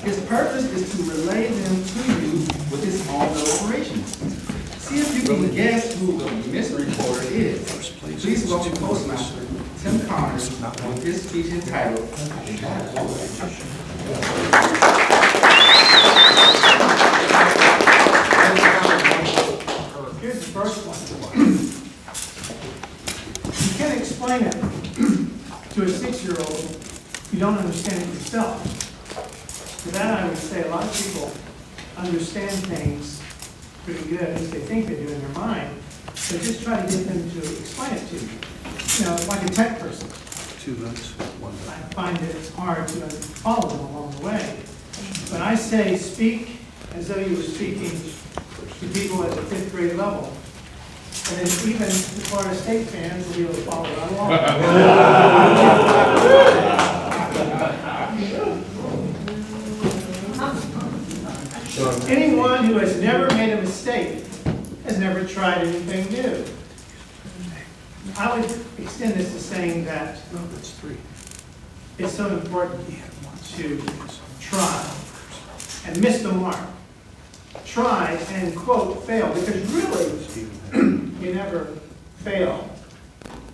His purpose is to relay them to you with his own deliberations. See if you can guess who the mystery reporter is. Please welcome Toastmaster Tim Connors with his speech entitled, Here's the first one. You can't explain it to a 6-year-old if you don't understand it yourself. To that I would say a lot of people understand things pretty good, at least they think they do in their mind, but just try to get them to explain it to you. You know, like a tech person. 2 votes, 1 vote. I find it hard to follow them along the way. But I say speak as though you were speaking to people at the 5th grade level. And then even the Florida State fans will be able to follow right along. Anyone who has never made a mistake has never tried anything new. I would extend this to saying that That's 3. it's so important to try and miss the mark. Try and, quote, fail, because really, you never fail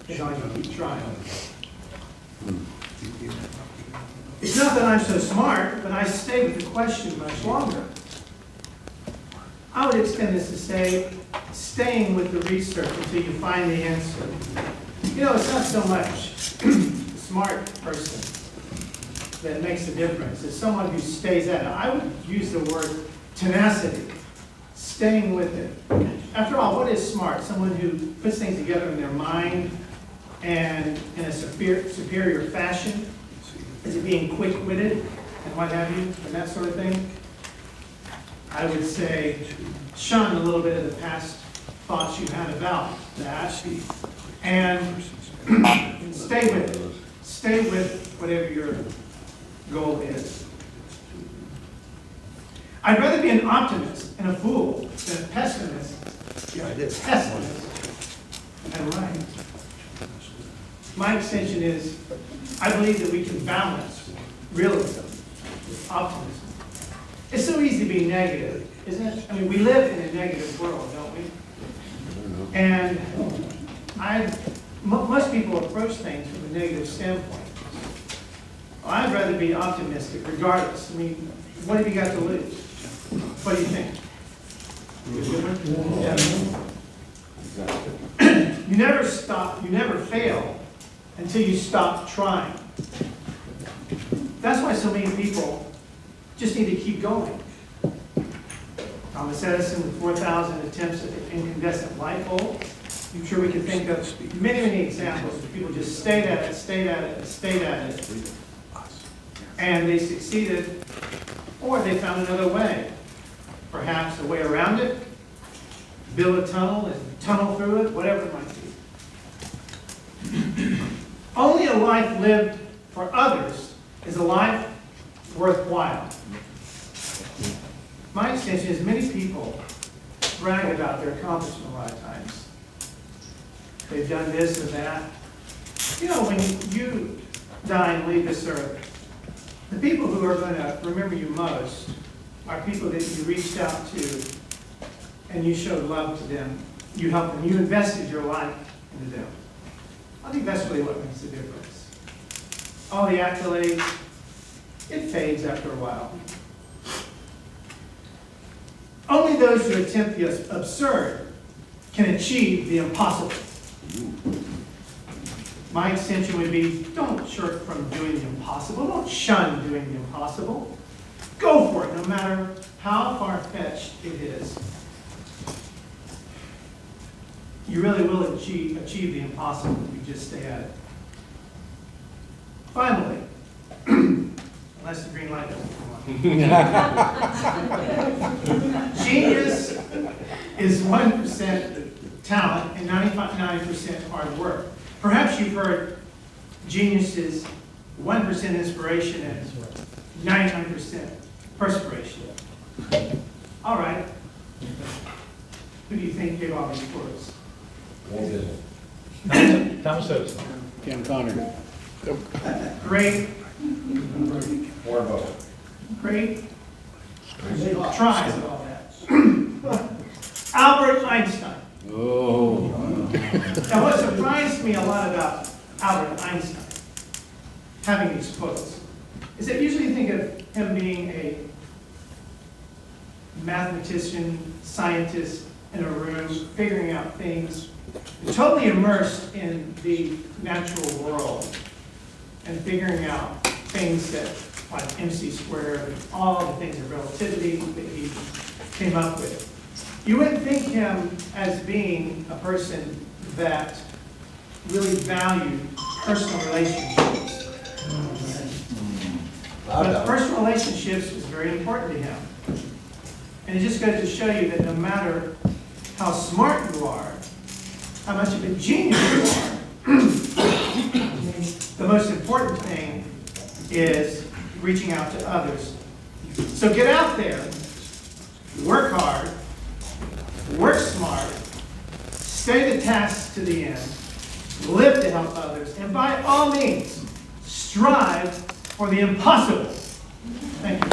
as long as you keep trying. It's not that I'm so smart, but I stay with the question much longer. I would extend this to say, staying with the research until you find the answer. You know, it's not so much the smart person that makes a difference. It's someone who stays at it. I would use the word tenacity, staying with it. After all, what is smart? Someone who puts things together in their mind and in a superior fashion? Is it being quick-witted and what have you, and that sort of thing? I would say shun a little bit of the past thoughts you had about that and stay with it. Stay with whatever your goal is. I'd rather be an optimist and a fool than a pessimist. Yeah, I did. Pessimist. And right. My extension is, I believe that we can balance realism with optimism. It's so easy to be negative, isn't it? I mean, we live in a negative world, don't we? And most people approach things from a negative standpoint. Well, I'd rather be optimistic regardless. I mean, what have you got to lose? What do you think? Yeah. You never stop, you never fail until you stop trying. That's why so many people just need to keep going. Thomas Edison with 4,000 attempts at the incandescent light bulb. I'm sure we can think of many, many examples of people just stayed at it, stayed at it, and stayed at it. And they succeeded, or they found another way. Perhaps a way around it, build a tunnel and tunnel through it, whatever it might be. Only a life lived for others is a life worthwhile. My extension is many people brag about their accomplishment a lot of times. They've done this or that. You know, when you die and leave this earth, the people who are going to remember you most are people that you reached out to and you showed love to them. You helped them. You invested your life into them. I think that's really what makes the difference. All the accolades, it fades after a while. Only those who attempt the absurd can achieve the impossible. My extension would be, don't shirk from doing the impossible. Don't shun doing the impossible. Go for it, no matter how far-fetched it is. You really will achieve the impossible if you just stay at it. Finally, unless the green light doesn't come on. Genius is 1% talent and 99% hard work. Perhaps you've heard genius is 1% inspiration and 99% perspiration. All right. Who do you think gave all these quotes? Thomas Edison. Tim Connors. Great. great tries and all that. Albert Einstein. Oh. Now, what surprised me a lot about Albert Einstein, having these quotes, is that usually you think of him being a mathematician, scientist in a room, figuring out things, totally immersed in the natural world, and figuring out things that, like MC squared, and all the things of relativity that he came up with. You wouldn't think him as being a person that really valued personal relationships. But personal relationships is very important to him. And it just goes to show you that no matter how smart you are, how much of a genius you are, the most important thing is reaching out to others. So get out there, work hard, work smart, stay the task to the end, live to help others, and by all means, strive for the impossible. Thank you.